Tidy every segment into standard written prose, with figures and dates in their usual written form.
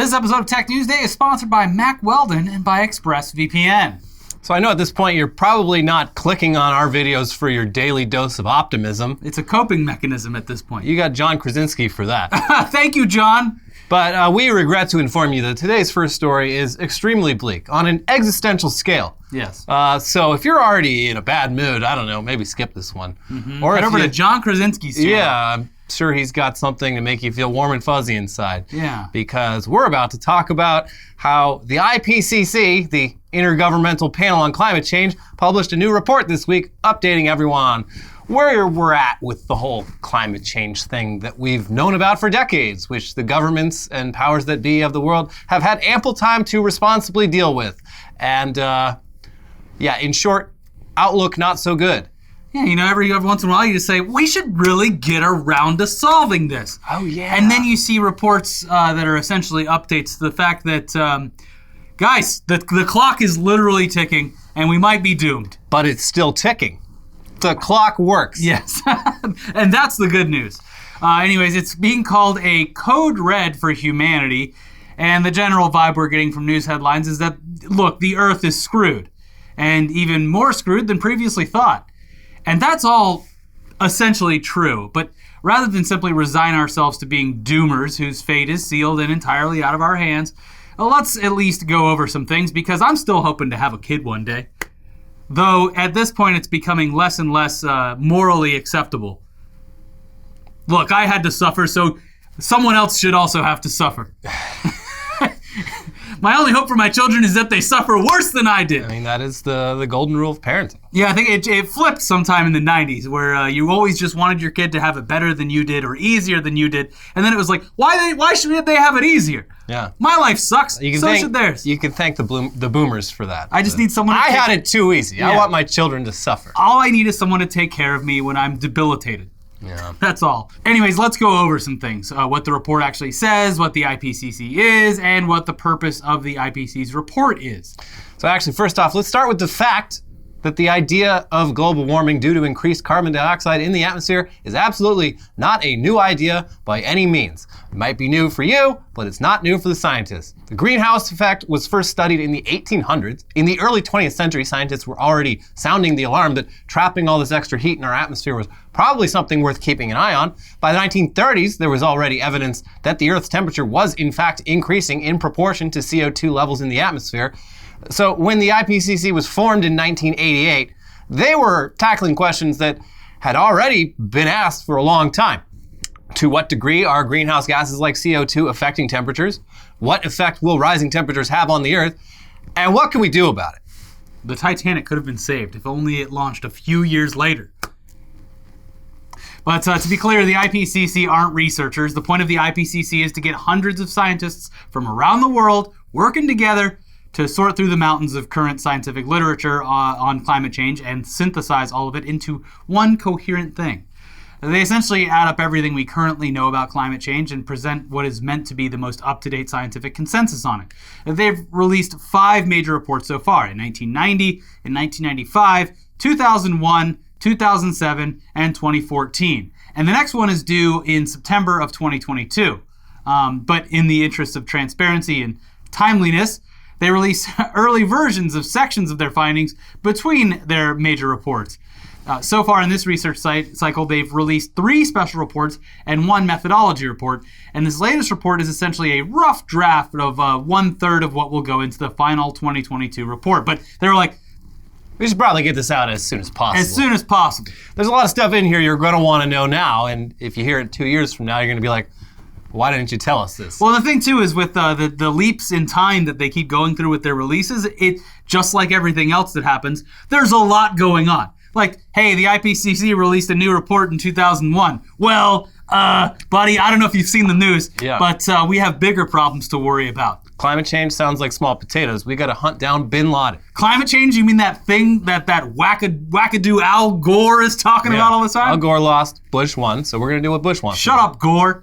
This episode of Tech News Day is sponsored by Mac Weldon and by ExpressVPN. So I know at this point you're probably not clicking on our videos for your daily dose of optimism. It's a coping mechanism at this point. You got John Krasinski for that. Thank you, John. But we regret to inform you that today's first story is extremely bleak on an existential scale. Yes. So if you're already in a bad mood, I don't know, maybe skip this one. Mm-hmm. Or head over to John Krasinski's channel. Yeah, I'm sure he's got something to make you feel warm and fuzzy inside. Yeah. Because we're about to talk about how the IPCC, the Intergovernmental Panel on Climate Change, published a new report this week updating everyone where we're at with the whole climate change thing that we've known about for decades, which the governments and powers that be of the world have had ample time to responsibly deal with. And in short, outlook not so good. Yeah, you know, every once in a while you just say, we should really get around to solving this. Oh, yeah. And then you see reports that are essentially updates to the fact that, guys, the clock is literally ticking and we might be doomed. But it's still ticking. The clock works. Yes, and that's the good news. Anyways, it's being called a code red for humanity, and the general vibe we're getting from news headlines is that, look, the Earth is screwed, and even more screwed than previously thought. And that's all essentially true, but rather than simply resign ourselves to being doomers whose fate is sealed and entirely out of our hands, let's at least go over some things, because I'm still hoping to have a kid one day. Though, at this point, it's becoming less and less morally acceptable. Look, I had to suffer, so someone else should also have to suffer. My only hope for my children is that they suffer worse than I did. I mean, that is the golden rule of parenting. Yeah, I think it flipped sometime in the 90s, where you always just wanted your kid to have it better than you did or easier than you did. And then it was like, why should they have it easier? Yeah. My life sucks, should theirs. You can thank the boomers for that. I just need someone to I had it too easy. Yeah. I want my children to suffer. All I need is someone to take care of me when I'm debilitated. Yeah. That's all. Anyways, let's go over some things. What the report actually says, what the IPCC is, and what the purpose of the IPCC's report is. So actually, first off, let's start with the fact that the idea of global warming due to increased carbon dioxide in the atmosphere is absolutely not a new idea by any means. It might be new for you, but it's not new for the scientists. The greenhouse effect was first studied in the 1800s. In the early 20th century, scientists were already sounding the alarm that trapping all this extra heat in our atmosphere was probably something worth keeping an eye on. By the 1930s, there was already evidence that the Earth's temperature was in fact increasing in proportion to CO2 levels in the atmosphere. So when the IPCC was formed in 1988, they were tackling questions that had already been asked for a long time. To what degree are greenhouse gases like CO2 affecting temperatures? What effect will rising temperatures have on the Earth? And what can we do about it? The Titanic could have been saved if only it launched a few years later. But to be clear, the IPCC aren't researchers. The point of the IPCC is to get hundreds of scientists from around the world working together to sort through the mountains of current scientific literature on climate change and synthesize all of it into one coherent thing. They essentially add up everything we currently know about climate change and present what is meant to be the most up-to-date scientific consensus on it. They've released 5 major reports so far, in 1990, in 1995, 2001, 2007, and 2014. And the next one is due in September of 2022. But in the interest of transparency and timeliness, they release early versions of sections of their findings between their major reports. So far in this research cycle, they've released 3 special reports and 1 methodology report. And this latest report is essentially a rough draft of 1/3 of what will go into the final 2022 report. But they were like, we should probably get this out as soon as possible. As soon as possible. There's a lot of stuff in here you're going to want to know now. And if you hear it 2 years from now, you're going to be like, why didn't you tell us this? Well, the thing, too, is with the leaps in time that they keep going through with their releases, it just like everything else that happens, there's a lot going on. Like, hey, the IPCC released a new report in 2001. Well, buddy, I don't know if you've seen the news, but we have bigger problems to worry about. Climate change sounds like small potatoes. We got to hunt down Bin Laden. Climate change? You mean that thing that wackadoo Al Gore is talking about all the time? Al Gore lost, Bush won, so we're going to do what Bush wants. Shut up, Gore.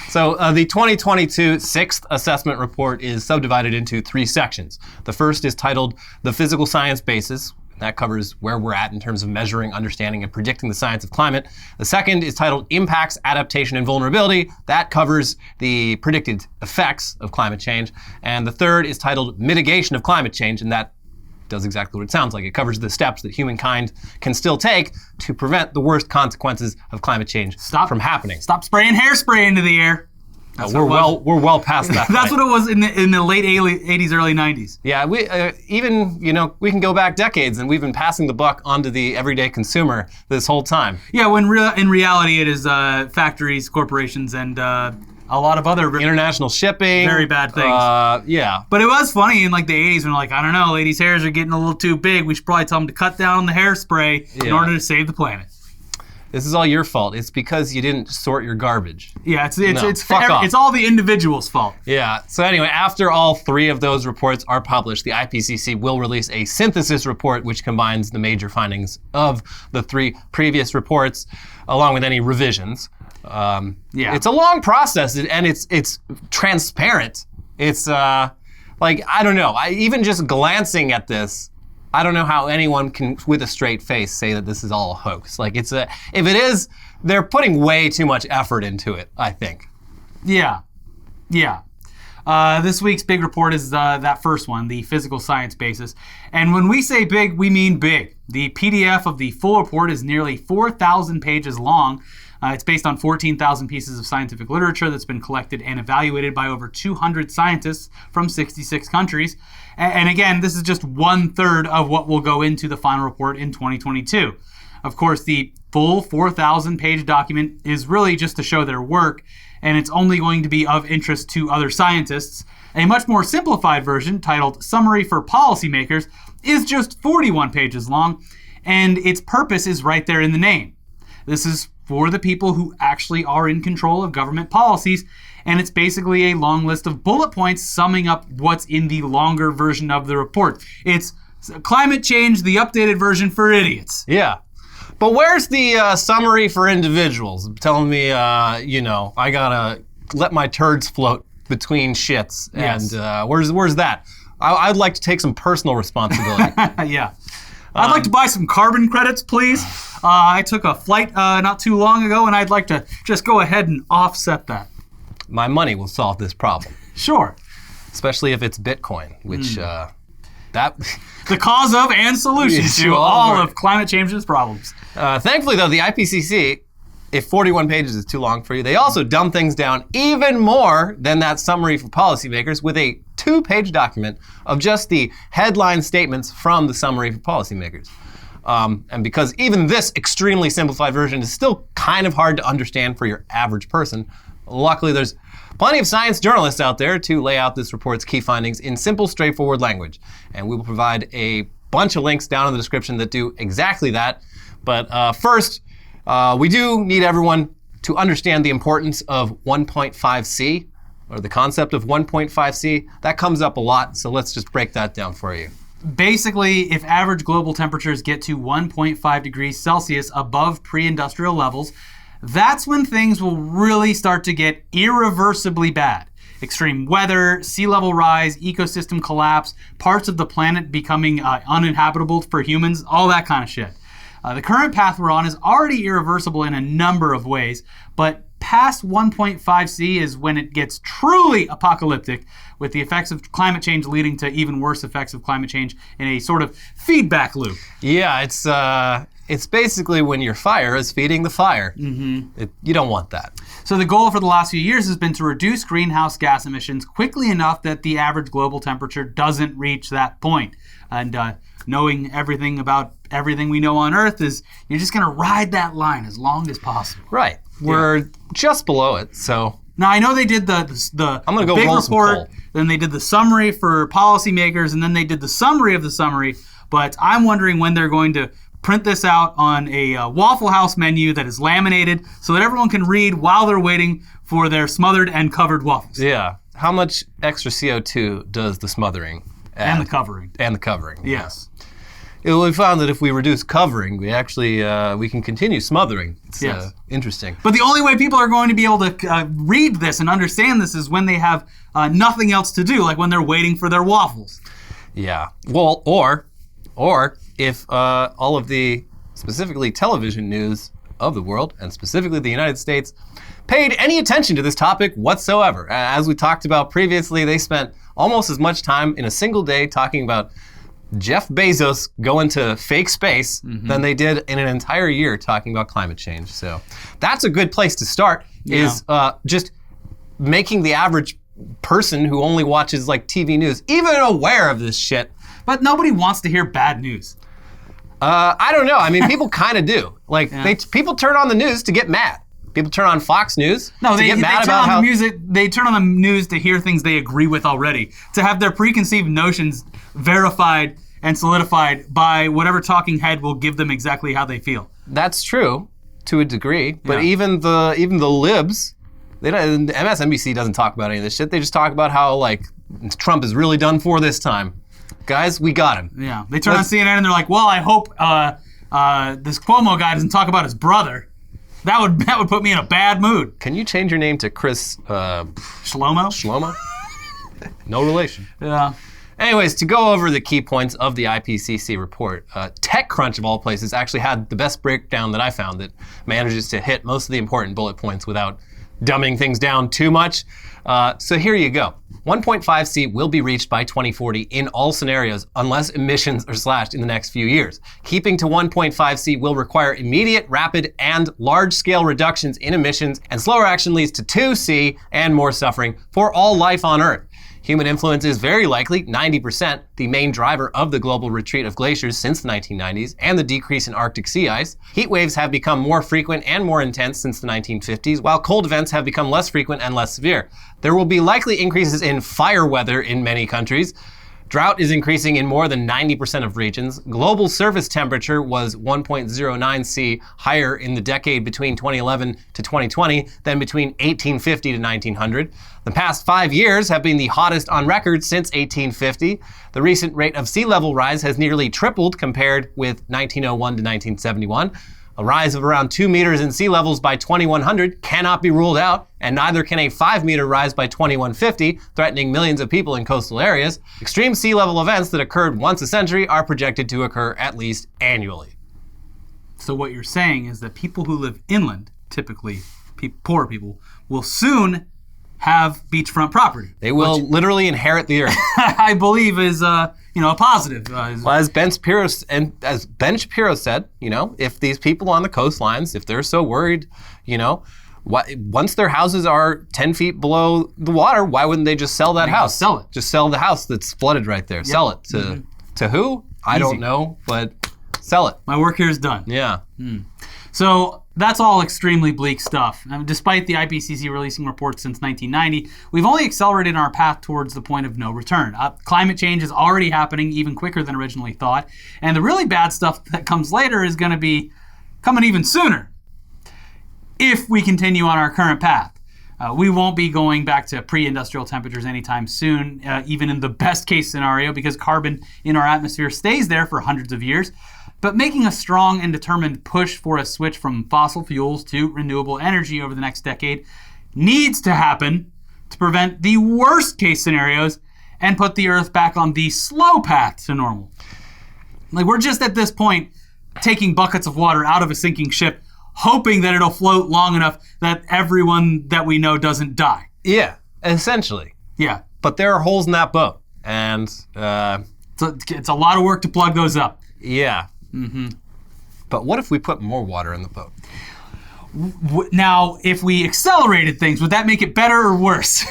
So the 2022 6th assessment report is subdivided into 3 sections. The first is titled The Physical Science Basis, That covers where we're at in terms of measuring, understanding, and predicting the science of climate. The second is titled Impacts, Adaptation, and Vulnerability. That covers the predicted effects of climate change. And the third is titled Mitigation of Climate Change, and that does exactly what it sounds like. It covers the steps that humankind can still take to prevent the worst consequences of climate change from happening. Stop spraying hairspray into the air. We're well past that. That's what it was in the late 80s, early 90s. Yeah, we we can go back decades, and we've been passing the buck onto the everyday consumer this whole time. Yeah, when in reality it is factories, corporations, and a lot of other international shipping, very bad things. Yeah. But it was funny in like the 80s when like, I don't know, ladies' hairs are getting a little too big. We should probably tell them to cut down on the hairspray in order to save the planet. This is all your fault. It's because you didn't sort your garbage. Yeah, it's all the individual's fault. Yeah. So anyway, after all three of those reports are published, the IPCC will release a synthesis report which combines the major findings of the three previous reports, along with any revisions. It's a long process, and it's transparent. It's I don't know. Even just glancing at this, I don't know how anyone can, with a straight face, say that this is all a hoax. Like if it is, they're putting way too much effort into it, I think. Yeah. This week's big report is that first one, the physical science basis. And when we say big, we mean big. The PDF of the full report is nearly 4,000 pages long. It's based on 14,000 pieces of scientific literature that's been collected and evaluated by over 200 scientists from 66 countries. And again, this is just 1/3 of what will go into the final report in 2022. Of course, the full 4,000-page document is really just to show their work, and it's only going to be of interest to other scientists. A much more simplified version, titled Summary for Policymakers, is just 41 pages long, and its purpose is right there in the name. This is for the people who actually are in control of government policies, and it's basically a long list of bullet points summing up what's in the longer version of the report. It's climate change, the updated version for idiots. Yeah. But where's the summary for individuals? Telling me, I gotta let my turds float between shits. Yes. And where's that? I'd like to take some personal responsibility. Yeah. I'd like to buy some carbon credits, please. I took a flight not too long ago, and I'd like to just go ahead and offset that. My money will solve this problem. Sure. Especially if it's Bitcoin, which the cause of and solution to all of climate change's problems. Thankfully, though, the IPCC, if 41 pages is too long for you, they also dumb things down even more than that summary for policymakers with a 2-page document of just the headline statements from the summary for policymakers. And because even this extremely simplified version is still kind of hard to understand for your average person, luckily there's plenty of science journalists out there to lay out this report's key findings in simple, straightforward language. And we will provide a bunch of links down in the description that do exactly that. But first, we do need everyone to understand the importance of 1.5C, or the concept of 1.5C. That comes up a lot, so let's just break that down for you. Basically, if average global temperatures get to 1.5 degrees Celsius above pre-industrial levels, that's when things will really start to get irreversibly bad. Extreme weather, sea level rise, ecosystem collapse, parts of the planet becoming uninhabitable for humans, all that kind of shit. The current path we're on is already irreversible in a number of ways, but past 1.5C is when it gets truly apocalyptic, with the effects of climate change leading to even worse effects of climate change in a sort of feedback loop. Yeah, it's basically when your fire is feeding the fire. Mm-hmm. You don't want that. So the goal for the last few years has been to reduce greenhouse gas emissions quickly enough that the average global temperature doesn't reach that point. And knowing everything about everything we know on Earth is you're just going to ride that line as long as possible. Right. We're just below it, so... Now, I know they did the I'm gonna go big roll some report, coal. then they did the summary for policymakers, and then they did the summary of the summary, but I'm wondering when they're going to print this out on a Waffle House menu that is laminated so that everyone can read while they're waiting for their smothered and covered waffles. Yeah. How much extra CO2 does the smothering add? And the covering. And the covering. Yes. We found that if we reduce covering, we actually we can continue smothering. It's interesting. But the only way people are going to be able to read this and understand this is when they have nothing else to do, like when they're waiting for their waffles. Yeah. Well, or Or if all of the specifically television news of the world, and specifically the United States, paid any attention to this topic whatsoever. As we talked about previously, they spent almost as much time in a single day talking about Jeff Bezos going to fake space than they did in an entire year talking about climate change. So that's a good place to start, is just making the average person who only watches like TV news even aware of this shit. But nobody wants to hear bad news. I don't know. I mean, people kind of do. Like, people turn on the news to get mad. People turn on Fox News to get mad about how... They turn on the news to hear things they agree with already, to have their preconceived notions verified and solidified by whatever talking head will give them exactly how they feel. That's true, to a degree. But even the libs, MSNBC doesn't talk about any of this shit. They just talk about how, like, Trump is really done for this time. Guys, we got him. Yeah, they turn on CNN and they're like, well, I hope this Cuomo guy doesn't talk about his brother. That would put me in a bad mood. Can you change your name to Chris Shlomo? Shlomo? No relation. Yeah. Anyways, to go over the key points of the IPCC report, TechCrunch of all places actually had the best breakdown that I found that manages to hit most of the important bullet points without dumbing things down too much. So here you go. 1.5C will be reached by 2040 in all scenarios unless emissions are slashed in the next few years. Keeping to 1.5C will require immediate, rapid, and large-scale reductions in emissions, and slower action leads to 2C and more suffering for all life on Earth. Human influence is very likely, 90%, the main driver of the global retreat of glaciers since the 1990s and the decrease in Arctic sea ice. Heat waves have become more frequent and more intense since the 1950s, while cold events have become less frequent and less severe. There will be likely increases in fire weather in many countries. Drought is increasing in more than 90% of regions. Global surface temperature was 1.09 C higher in the decade between 2011 to 2020 than between 1850 to 1900. The past 5 years have been the hottest on record since 1850. The recent rate of sea level rise has nearly tripled compared with 1901 to 1971. A rise of around 2 meters in sea levels by 2100 cannot be ruled out, and neither can a 5-meter rise by 2150, threatening millions of people in coastal areas. Extreme sea level events that occurred once a century are projected to occur at least annually. So what you're saying is that people who live inland, typically poor people, will soon have beachfront property. They will literally inherit the earth. I believe is a positive. Well, as Ben Shapiro said, if these people on the coastlines, if they're so worried, once their houses are 10 feet below the water, why wouldn't they just sell that house? Sell it. Just sell the house that's flooded right there. Yep. Sell it to who? I don't know, but sell it. My work here is done. Yeah. So that's all extremely bleak stuff. Despite the IPCC releasing reports since 1990, we've only accelerated our path towards the point of no return. Climate change is already happening even quicker than originally thought, and the really bad stuff that comes later is going to be coming even sooner if we continue on our current path. We won't be going back to pre-industrial temperatures anytime soon, even in the best case scenario, because carbon in our atmosphere stays there for hundreds of years. But making a strong and determined push for a switch from fossil fuels to renewable energy over the next decade needs to happen to prevent the worst case scenarios and put the Earth back on the slow path to normal. Like, we're just at this point taking buckets of water out of a sinking ship, hoping that it'll float long enough that everyone that we know doesn't die. Yeah, essentially. Yeah. But there are holes in that boat, and it's a lot of work to plug those up. Yeah. Mm-hmm. But what if we put more water in the boat? Now, if we accelerated things, would that make it better or worse?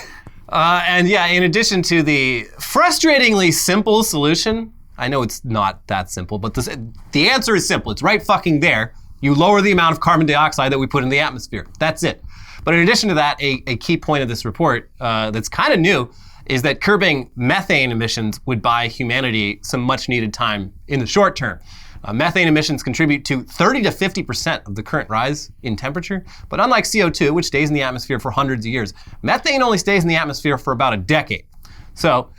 In addition to the frustratingly simple solution, I know it's not that simple, but the answer is simple. It's right fucking there. You lower the amount of carbon dioxide that we put in the atmosphere. That's it. But in addition to that, a key point of this report that's kind of new is that curbing methane emissions would buy humanity some much needed time in the short term. Methane emissions contribute to 30 to 50% of the current rise in temperature. But unlike CO2, which stays in the atmosphere for hundreds of years, methane only stays in the atmosphere for about a decade. So,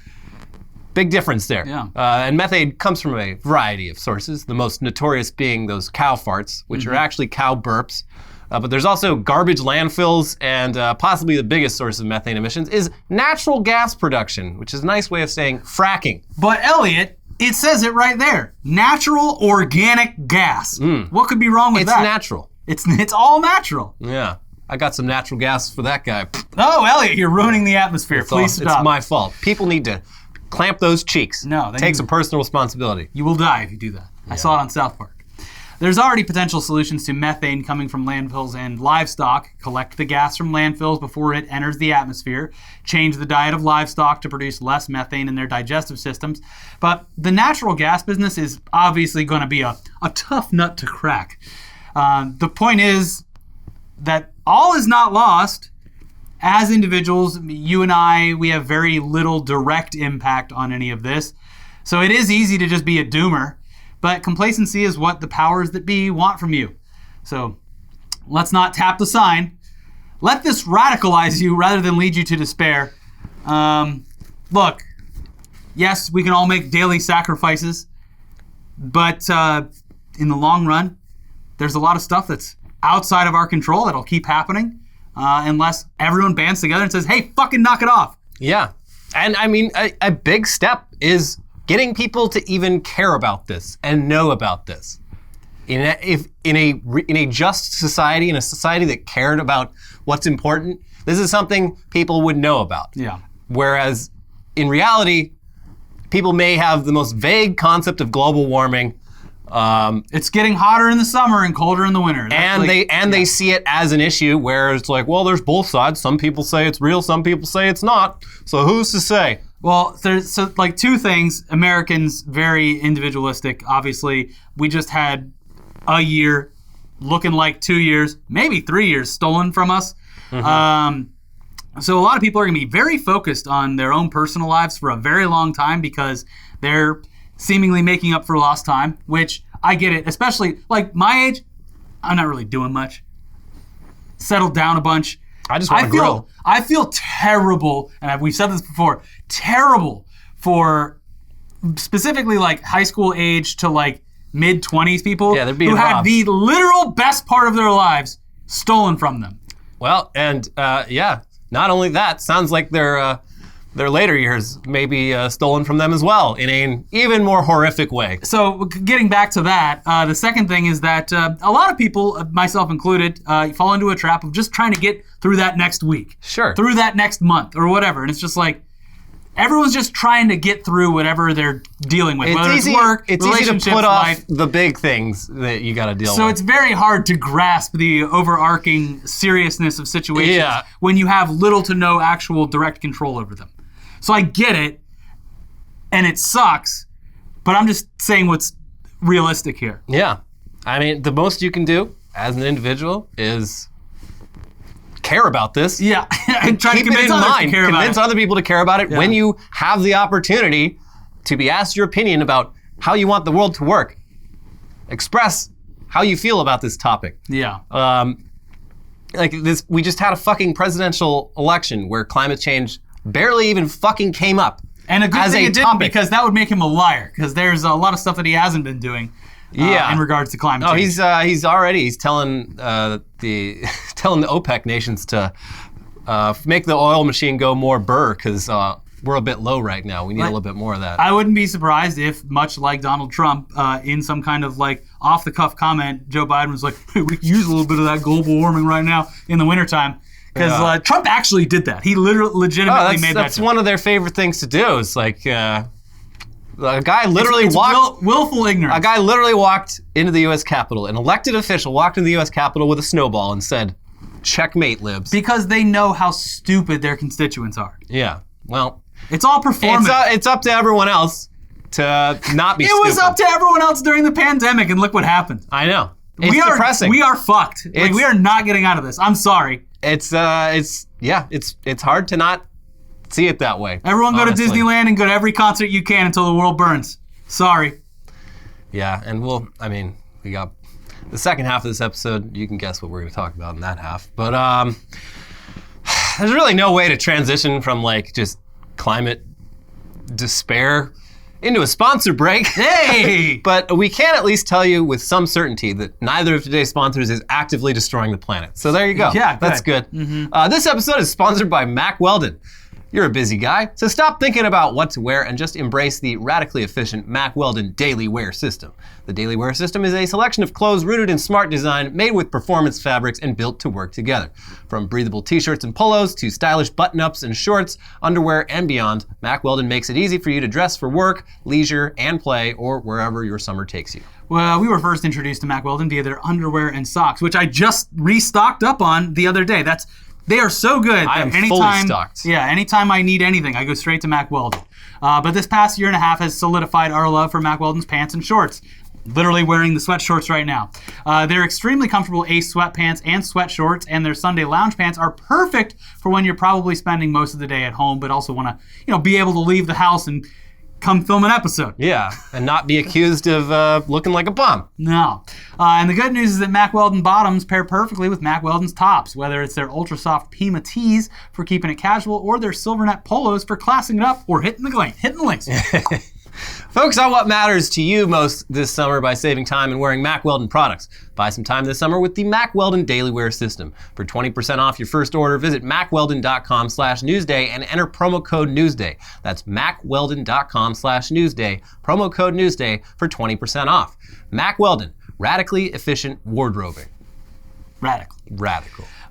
big difference there. Yeah. And methane comes from a variety of sources, the most notorious being those cow farts, which are actually cow burps. But there's also garbage landfills, and possibly the biggest source of methane emissions is natural gas production, which is a nice way of saying fracking. But Elliot, It says it right there. Natural organic gas. What could be wrong with that? It's natural. It's all natural. Yeah. I got some natural gas for that guy. Oh, Elliot, you're ruining the atmosphere. Please stop. It's my fault. People need to clamp those cheeks. No, take some personal responsibility. You will die if you do that. Yeah. I saw it on South Park. There's already potential solutions to methane coming from landfills and livestock. Collect the gas from landfills before it enters the atmosphere. Change the diet of livestock to produce less methane in their digestive systems. But the natural gas business is obviously going to be a tough nut to crack. The point is that all is not lost. As individuals, you and I, we have very little direct impact on any of this. So it is easy to just be a doomer. But complacency is what the powers that be want from you. So let's not tap the sign. Let this radicalize you rather than lead you to despair. Look, yes, we can all make daily sacrifices, but in the long run, there's a lot of stuff that's outside of our control that'll keep happening unless everyone bands together and says, hey, fucking knock it off. Yeah. And I mean, a big step is getting people to even care about this and know about this. In a just society, in a society that cared about what's important, this is something people would know about. Yeah. Whereas in reality, people may have the most vague concept of global warming. It's getting hotter in the summer and colder in the winter. They see it as an issue where it's like, well, there's both sides. Some people say it's real, some people say it's not. So who's to say? Well, there's two things. Americans, very individualistic. Obviously, we just had a year looking like 2 years, maybe 3 years stolen from us. Mm-hmm. So a lot of people are going to be very focused on their own personal lives for a very long time because they're seemingly making up for lost time, which I get it. Especially like my age, I'm not really doing much. Settled down a bunch. I just want to grill. I feel terrible, and we've said this before, terrible for specifically like high school age to like mid-20s people who had the literal best part of their lives stolen from them. Well, and not only that, sounds like their later years may be stolen from them as well in an even more horrific way. So getting back to that, the second thing is that a lot of people, myself included, fall into a trap of just trying to get through that next week. Sure. Through that next month or whatever. And it's just like, everyone's just trying to get through whatever they're dealing with, whether it's work, relationships, easy to put life. off the big things that you got to deal with. So it's very hard to grasp the overarching seriousness of situations when you have little to no actual direct control over them. So I get it, and it sucks, but I'm just saying what's realistic here. Yeah. I mean, the most you can do as an individual is care about this. Yeah, and try to convince others to care about it. Convince other people to care about it when you have the opportunity to be asked your opinion about how you want the world to work. Express how you feel about this topic. Yeah. Like this, we just had a fucking presidential election where climate change barely even fucking came up. And a good thing it didn't, because that would make him a liar, because there's a lot of stuff that he hasn't been doing in regards to climate change. He's telling telling the OPEC nations to make the oil machine go more burr, because we're a bit low right now. We need a little bit more of that. I wouldn't be surprised if, much like Donald Trump, in some kind of like off-the-cuff comment, Joe Biden was like, hey, we could use a little bit of that global warming right now in the wintertime. Because Trump actually did that. He legitimately made that. That's one of their favorite things to do. It's like a guy literally willful ignorance. A guy literally walked into the U.S. Capitol. An elected official walked into the U.S. Capitol with a snowball and said, "Checkmate, libs." Because they know how stupid their constituents are. Yeah. Well, it's all performance. It's up to everyone else to not be stupid. It was up to everyone else during the pandemic, and look what happened. I know. It's depressing. We are fucked. Like, we are not getting out of this. I'm sorry. It's hard to not see it that way. Everyone go to Disneyland and go to every concert you can until the world burns. Sorry. Yeah, and we got the second half of this episode. You can guess what we're going to talk about in that half. But there's really no way to transition from like just climate despair into a sponsor break. Hey! But we can at least tell you with some certainty that neither of today's sponsors is actively destroying the planet. So there you go. Yeah, that's good. Mm-hmm. This episode is sponsored by Mack Weldon. You're a busy guy, so stop thinking about what to wear and just embrace the radically efficient Mack Weldon Daily Wear System. The Daily Wear System is a selection of clothes rooted in smart design, made with performance fabrics and built to work together. From breathable t-shirts and polos to stylish button-ups and shorts, underwear, and beyond, Mack Weldon makes it easy for you to dress for work, leisure, and play, or wherever your summer takes you. Well, we were first introduced to Mack Weldon via their underwear and socks, which I just restocked up on the other day. They are so good. I am fully stocked. Yeah, anytime I need anything, I go straight to Mack Weldon. But this past year and a half has solidified our love for Mack Weldon's pants and shorts. Literally wearing the sweat shorts right now. They're extremely comfortable Ace sweatpants and sweat shorts, and their Sunday lounge pants are perfect for when you're probably spending most of the day at home, but also want to, be able to leave the house and come film an episode. Yeah, and not be accused of looking like a bum. No. And the good news is that Mack Weldon bottoms pair perfectly with Mack Weldon's tops, whether it's their ultra soft Pima tees for keeping it casual or their silver net polos for classing it up or hitting the links. Focus on what matters to you most this summer by saving time and wearing Mack Weldon products. Buy some time this summer with the Mack Weldon Daily Wear System. For 20% off your first order, visit mackweldon.com/newsday and enter promo code NEWSDAY. That's mackweldon.com/newsday, promo code NEWSDAY for 20% off. Mack Weldon, radically efficient wardrobing. Radical.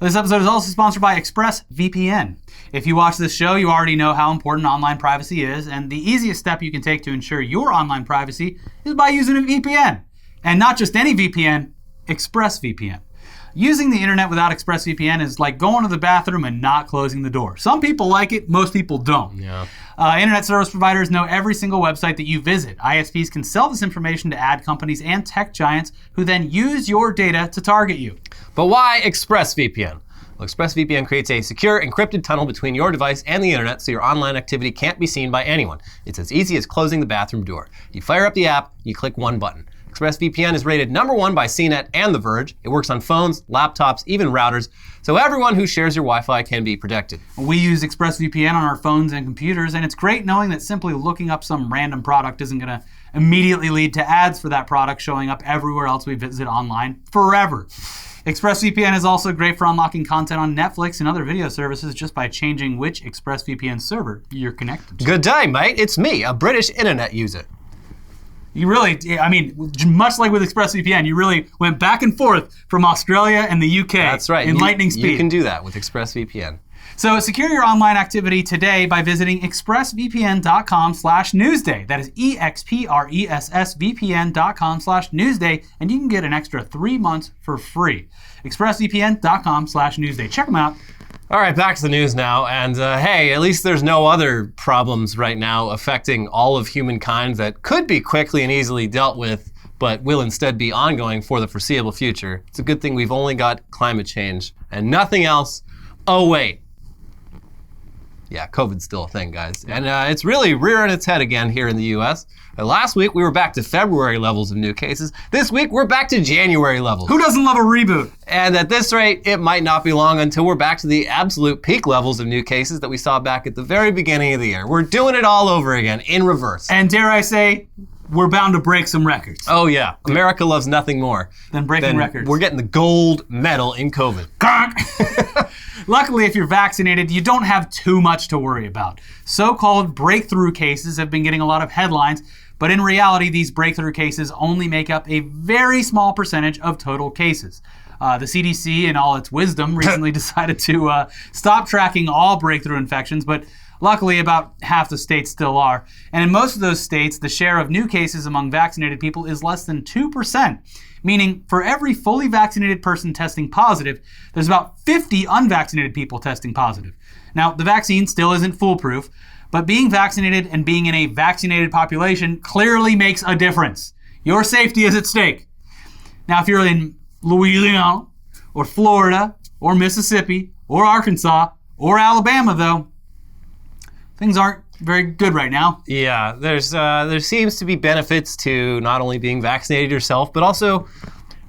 This episode is also sponsored by ExpressVPN. If you watch this show, you already know how important online privacy is, and the easiest step you can take to ensure your online privacy is by using a VPN. And not just any VPN, ExpressVPN. Using the internet without ExpressVPN is like going to the bathroom and not closing the door. Some people like it, most people don't. Yeah. Internet service providers know every single website that you visit. ISPs can sell this information to ad companies and tech giants who then use your data to target you. But why ExpressVPN? Well, ExpressVPN creates a secure, encrypted tunnel between your device and the internet so your online activity can't be seen by anyone. It's as easy as closing the bathroom door. You fire up the app, you click one button. ExpressVPN is rated #1 by CNET and The Verge. It works on phones, laptops, even routers, so everyone who shares your Wi-Fi can be protected. We use ExpressVPN on our phones and computers, and it's great knowing that simply looking up some random product isn't going to immediately lead to ads for that product showing up everywhere else we visit online forever. ExpressVPN is also great for unlocking content on Netflix and other video services just by changing which ExpressVPN server you're connected to. Good day, mate. It's me, a British internet user. You really, much like with ExpressVPN, you really went back and forth from Australia and the UK. That's right. In lightning speed. You can do that with ExpressVPN. So secure your online activity today by visiting expressvpn.com/newsday. That is expressvpn.com/newsday, and you can get an extra 3 months for free. expressvpn.com/newsday. Check them out. All right, back to the news now. And hey, at least there's no other problems right now affecting all of humankind that could be quickly and easily dealt with, but will instead be ongoing for the foreseeable future. It's a good thing we've only got climate change and nothing else. Oh, wait. Yeah, COVID's still a thing, guys. And it's really rearing its head again here in the US. Last week, we were back to February levels of new cases. This week, we're back to January levels. Who doesn't love a reboot? And at this rate, it might not be long until we're back to the absolute peak levels of new cases that we saw back at the very beginning of the year. We're doing it all over again, in reverse. And dare I say, we're bound to break some records. Oh yeah, America loves nothing more than breaking records. We're getting the gold medal in COVID. Luckily, if you're vaccinated, you don't have too much to worry about. So-called breakthrough cases have been getting a lot of headlines, but in reality, these breakthrough cases only make up a very small percentage of total cases. The CDC, in all its wisdom, recently decided to stop tracking all breakthrough infections, but luckily about half the states still are. And in most of those states, the share of new cases among vaccinated people is less than 2%. Meaning, for every fully vaccinated person testing positive, there's about 50 unvaccinated people testing positive. Now, the vaccine still isn't foolproof, but being vaccinated and being in a vaccinated population clearly makes a difference. Your safety is at stake. Now, if you're in Louisiana, or Florida, or Mississippi, or Arkansas, or Alabama, though, things aren't very good right now. Yeah, there seems to be benefits to not only being vaccinated yourself, but also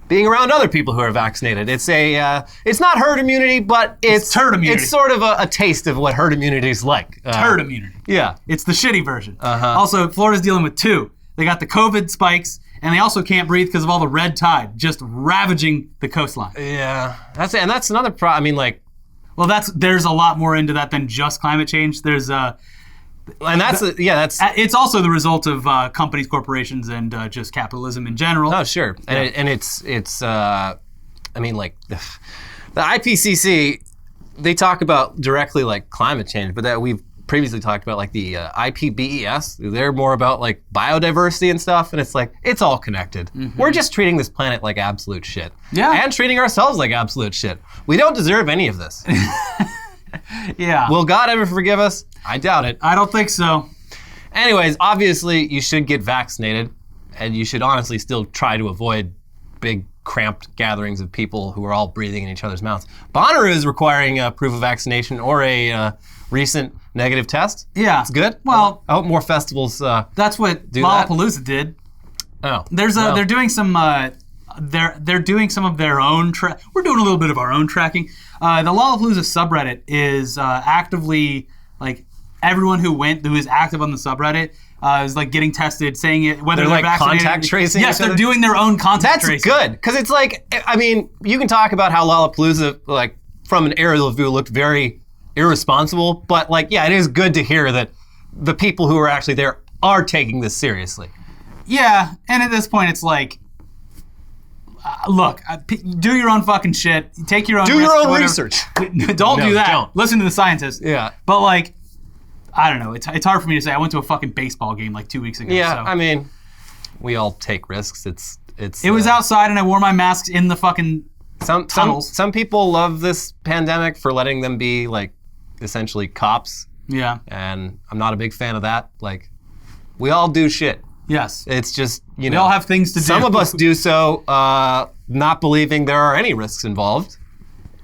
being around other people who are vaccinated. It's not herd immunity, but it's turd immunity. It's sort of a taste of what herd immunity is like. Turd immunity. Yeah. It's the shitty version. Uh-huh. Also, Florida's dealing with two. They got the COVID spikes, and they also can't breathe because of all the red tide just ravaging the coastline. Yeah, that's another problem. I mean, like, Well, there's a lot more into that than just climate change. There's And that's it's also the result of companies, corporations, and just capitalism in general. Oh, sure. And it's I mean, like the IPCC, they talk about directly like climate change, but that we've previously talked about like the IPBES. They're more about like biodiversity and stuff, and it's like it's all connected. Mm-hmm. We're just treating this planet like absolute shit. Yeah. And treating ourselves like absolute shit. We don't deserve any of this. Yeah. Will God ever forgive us? I doubt it. I don't think so. Anyways, obviously you should get vaccinated, and you should honestly still try to avoid big cramped gatherings of people who are all breathing in each other's mouths. Bonnaroo is requiring proof of vaccination or a recent negative test. Yeah. It's good. Well, I hope more festivals that's what Lollapalooza did. Oh. They're doing some they're doing some of their own we're doing a little bit of our own tracking. The Lollapalooza subreddit is actively, like, everyone who is active on the subreddit is like getting tested, saying it whether they're like vaccinated. Contact tracing. Yes, they're doing their own contact tracing. That's good, because it's like, I mean, you can talk about how Lollapalooza, like, from an aerial view, looked very irresponsible, but like, yeah, it is good to hear that the people who are actually there are taking this seriously. Yeah, and at this point, it's like, look, do your own fucking shit. Take your own. Do your own research. Don't do that. Don't. Listen to the scientists. Yeah. But like, I don't know. It's hard for me to say. I went to a fucking baseball game like 2 weeks ago. Yeah, so. I mean, we all take risks. It was outside, and I wore my masks in the fucking tunnels. Some people love this pandemic for letting them be like essentially cops. Yeah. And I'm not a big fan of that. Like, we all do shit. Yes. It's just, we all have things to do. Some of us do so not believing there are any risks involved.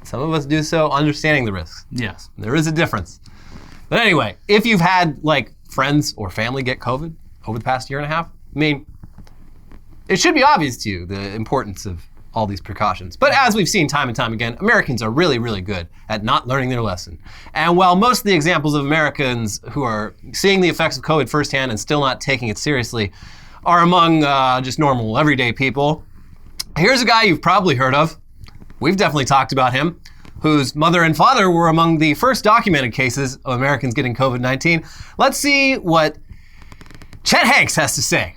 Some of us do so understanding the risks. Yes. There is a difference. But anyway, if you've had like friends or family get COVID over the past year and a half, I mean, it should be obvious to you the importance of all these precautions. But as we've seen time and time again, Americans are really, really good at not learning their lesson. And while most of the examples of Americans who are seeing the effects of COVID firsthand and still not taking it seriously are among just normal, everyday people, here's a guy you've probably heard of. We've definitely talked about him, whose mother and father were among the first documented cases of Americans getting COVID-19. Let's see what Chet Hanks has to say.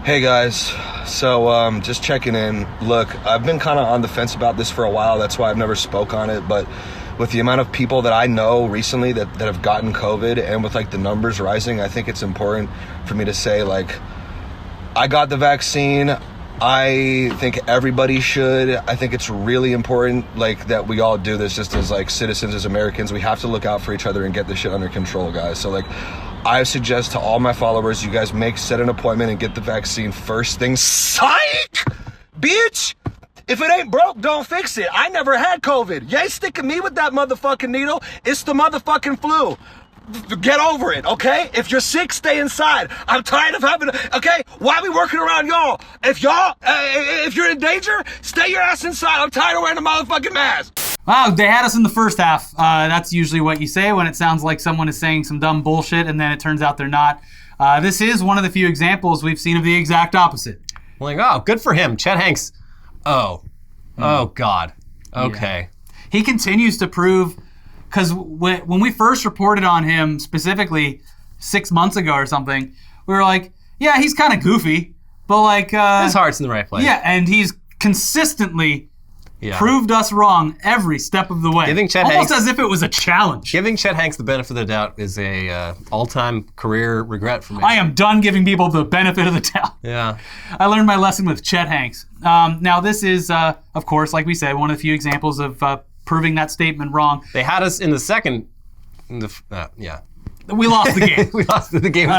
Hey guys, so just checking in. Look, I've been kind of on the fence about this for a while. That's why I've never spoke on it. But with the amount of people that I know recently that have gotten COVID, and with like the numbers rising, I think it's important for me to say, like, I got the vaccine. I think everybody should. I think it's really important, like, that we all do this just as like citizens, as Americans. We have to look out for each other and get this shit under control, guys. So like, I suggest to all my followers, you guys set an appointment and get the vaccine first thing. Psych! Bitch! If it ain't broke, don't fix it. I never had COVID. You ain't sticking me with that motherfucking needle. It's the motherfucking flu. Get over it, okay? If you're sick, stay inside. I'm tired of having, okay? Why are we working around y'all? If you're in danger, stay your ass inside. I'm tired of wearing a motherfucking mask. Wow, they had us in the first half. That's usually what you say when it sounds like someone is saying some dumb bullshit and then it turns out they're not. This is one of the few examples we've seen of the exact opposite. Like, oh, good for him. Chet Hanks. Oh, God. Okay. Yeah. He continues to prove, because when we first reported on him specifically 6 months ago or something, we were like, yeah, he's kind of goofy, but like... his heart's in the right place. Yeah, and he's consistently... proved us wrong every step of the way. Giving Chet Almost Hanks, as if it was a challenge. Giving Chet Hanks the benefit of the doubt is a all-time career regret for me. I am done giving people the benefit of the doubt. Yeah. I learned my lesson with Chet Hanks. Now this is, of course, like we said, one of the few examples of proving that statement wrong. They had us in the second. We lost the game. We lost the game.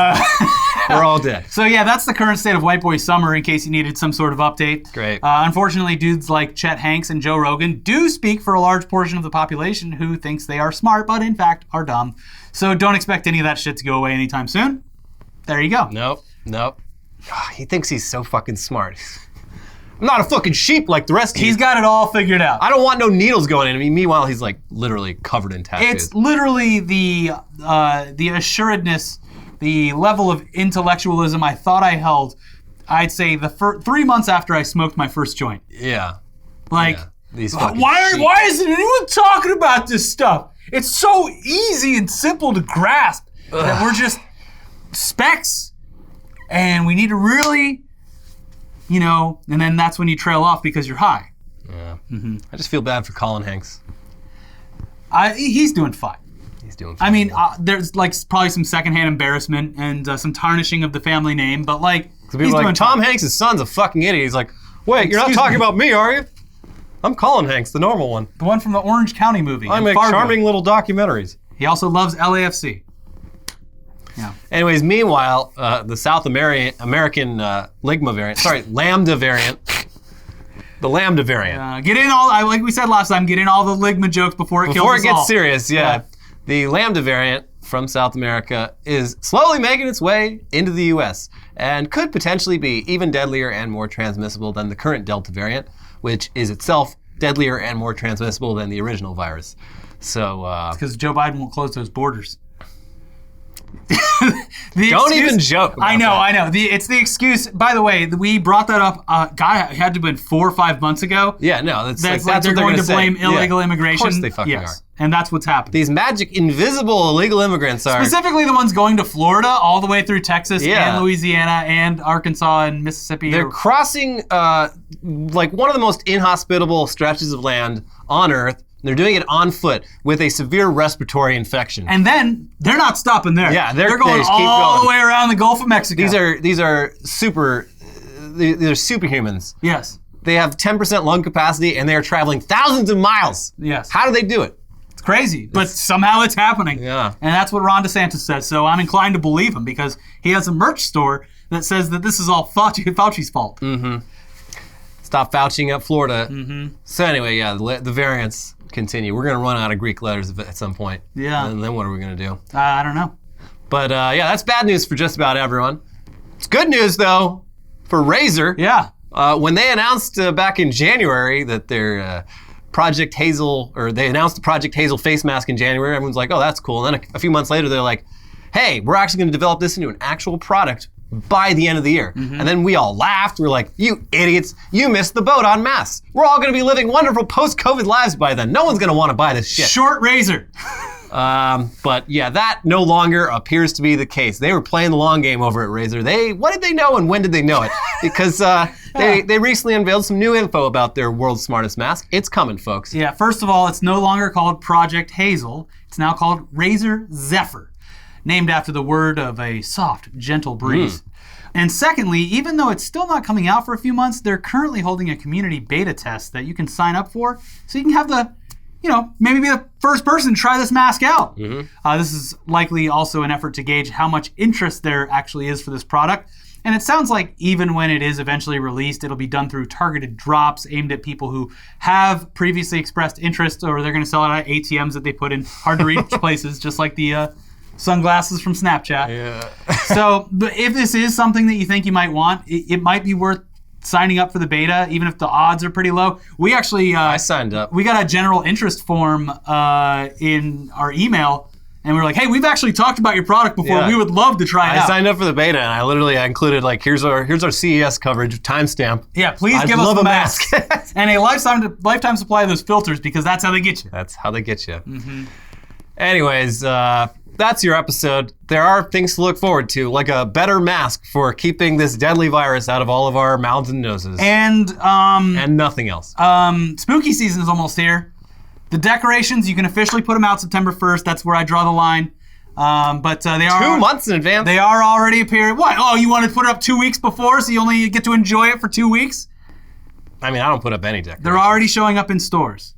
We're all dead. So yeah, that's the current state of White Boy Summer, in case you needed some sort of update. Great. Unfortunately, dudes like Chet Hanks and Joe Rogan do speak for a large portion of the population who thinks they are smart, but in fact are dumb. So don't expect any of that shit to go away anytime soon. There you go. Nope. He thinks he's so fucking smart. I'm not a fucking sheep like the rest of you. He's got it all figured out. I don't want no needles going in me. Meanwhile, he's like literally covered in tattoos. It's literally the assuredness, the level of intellectualism I thought I held, I'd say the 3 months after I smoked my first joint. Yeah. Like, These fucking Why isn't anyone talking about this stuff? It's so easy and simple to grasp that we're just specks, and we need to really, and then that's when you trail off because you're high. Yeah. I just feel bad for Colin Hanks. He's doing fine. He's doing fine. I mean, there's like probably some secondhand embarrassment and some tarnishing of the family name, but like, he's like, Tom Hanks' son's a fucking idiot. He's like, wait, you're not talking about me, are you? I'm Colin Hanks, the normal one. The one from the Orange County movie. I make charming little documentaries. He also loves LAFC. Yeah. Anyways, meanwhile, the South American Lambda variant. The Lambda variant. Get in like we said last time, get in all the Ligma jokes before it kills us all. Before it gets serious, yeah. The Lambda variant from South America is slowly making its way into the US and could potentially be even deadlier and more transmissible than the current Delta variant, which is itself deadlier and more transmissible than the original virus. So, it's because Joe Biden won't close those borders. Don't even joke about I know. It's the excuse. By the way, we brought that up. God, it had to have been 4 or 5 months ago. Yeah, no, that's like what they're going to blame illegal immigration. Of course they fucking are. And that's what's happening. These magic, invisible illegal immigrants are... Specifically the ones going to Florida, all the way through Texas and Louisiana and Arkansas and Mississippi. They're crossing like one of the most inhospitable stretches of land on Earth. They're doing it on foot with a severe respiratory infection. And then they're not stopping there. Yeah, they're going all the way around the Gulf of Mexico. These are superhumans. Yes. They have 10% lung capacity and they are traveling thousands of miles. Yes. How do they do it? It's crazy, but somehow it's happening. Yeah. And that's what Ron DeSantis says. So I'm inclined to believe him because he has a merch store that says that this is all Fauci's fault. Mm-hmm. Stop Fauciing up Florida. Mm-hmm. So anyway, the variants continue. We're going to run out of Greek letters at some point. Yeah. And then what are we going to do? I don't know. But that's bad news for just about everyone. It's good news, though, for Razer. Yeah. When they announced back in January that their Project Hazel, or they announced the Project Hazel face mask in January, everyone's like, oh, that's cool. And then a few months later, they're like, hey, we're actually going to develop this into an actual product by the end of the year. Mm-hmm. And then we all laughed. We're like, you idiots, you missed the boat on masks. We're all going to be living wonderful post-COVID lives by then. No one's going to want to buy this shit. Short Razer. But yeah, that no longer appears to be the case. They were playing the long game over at Razer. What did they know and when did they know it? Because they recently unveiled some new info about their world's smartest mask. It's coming, folks. Yeah, first of all, it's no longer called Project Hazel. It's now called Razer Zephyr, named after the word of a soft, gentle breeze. And secondly, even though it's still not coming out for a few months, they're currently holding a community beta test that you can sign up for, so you can have maybe be the first person to try this mask out. Mm-hmm. This is likely also an effort to gauge how much interest there actually is for this product. And it sounds like even when it is eventually released, it'll be done through targeted drops aimed at people who have previously expressed interest, or they're going to sell it at ATMs that they put in hard-to-reach places, just like the sunglasses from Snapchat. Yeah. So if this is something that you think you might want, it might be worth signing up for the beta, even if the odds are pretty low. We actually... I signed up. We got a general interest form in our email, and we were like, hey, we've actually talked about your product before. Yeah. We would love to try it out. I signed up for the beta, and I included, like, here's our CES coverage, timestamp. Yeah, please give us a mask. And a lifetime supply of those filters, because that's how they get you. That's how they get you. Mm-hmm. Anyways, that's your episode. There are things to look forward to, like a better mask for keeping this deadly virus out of all of our mouths and noses. And nothing else. Spooky season is almost here. The decorations, you can officially put them out September 1st. That's where I draw the line. But they are 2 months in advance. They are already appearing. What? Oh, you want to put it up 2 weeks before, so you only get to enjoy it for 2 weeks? I mean, I don't put up any decorations. They're already showing up in stores.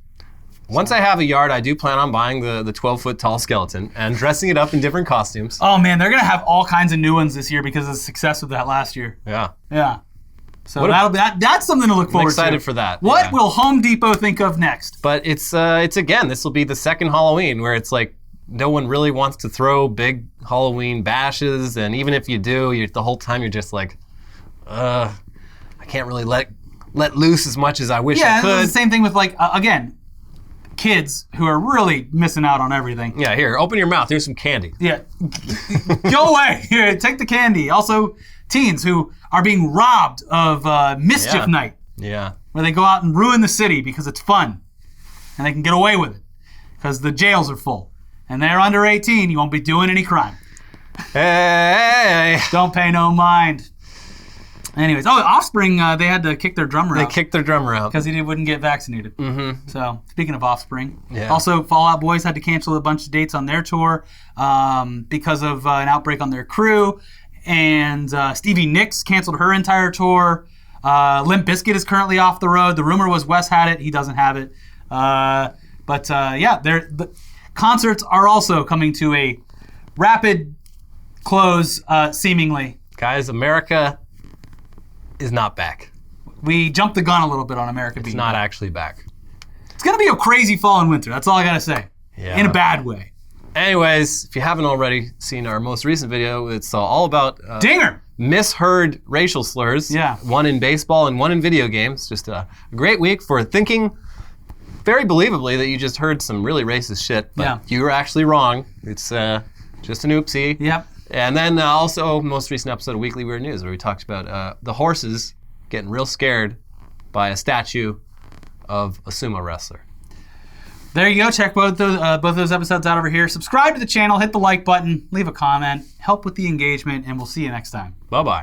Once I have a yard, I do plan on buying the 12-foot tall skeleton and dressing it up in different costumes. Oh man, they're gonna have all kinds of new ones this year because of the success of that last year. Yeah. Yeah. So that's something to look forward to. I'm excited for that. What will Home Depot think of next? But it's again, this will be the second Halloween where it's like no one really wants to throw big Halloween bashes, and even if you do, the whole time you're just like, I can't really let loose as much as I wish I could. Yeah, it's the same thing with again, kids who are really missing out on everything. Yeah, here, open your mouth. Here's some candy. Yeah, go away. Here, take the candy. Also, teens who are being robbed of mischief night. Yeah. where they go out and ruin the city because it's fun. And they can get away with it because the jails are full. And they're under 18, you won't be doing any crime. Hey! Don't pay no mind. Anyways, Offspring, they had to kick their drummer out. They kicked their drummer out. Because he wouldn't get vaccinated. Mm-hmm. So, speaking of Offspring. Yeah. Also, Fall Out Boys had to cancel a bunch of dates on their tour because of an outbreak on their crew. And Stevie Nicks canceled her entire tour. Limp Bizkit is currently off the road. The rumor was Wes had it. He doesn't have it. The concerts are also coming to a rapid close, seemingly. Guys, America is not back. We jumped the gun a little bit on America being It's not back. actually back. It's going to be a crazy fall and winter. That's all I got to say. Yeah. In a bad way. Anyways, if you haven't already seen our most recent video, it's all about Dinger! misheard racial slurs. Yeah. One in baseball and one in video games. Just a great week for thinking very believably that you just heard some really racist shit, but you were actually wrong. It's just an oopsie. Yep. And then also, most recent episode of Weekly Weird News, where we talked about the horses getting real scared by a statue of a sumo wrestler. There you go. Check both those episodes out over here. Subscribe to the channel, hit the like button, leave a comment, help with the engagement, and we'll see you next time. Bye-bye.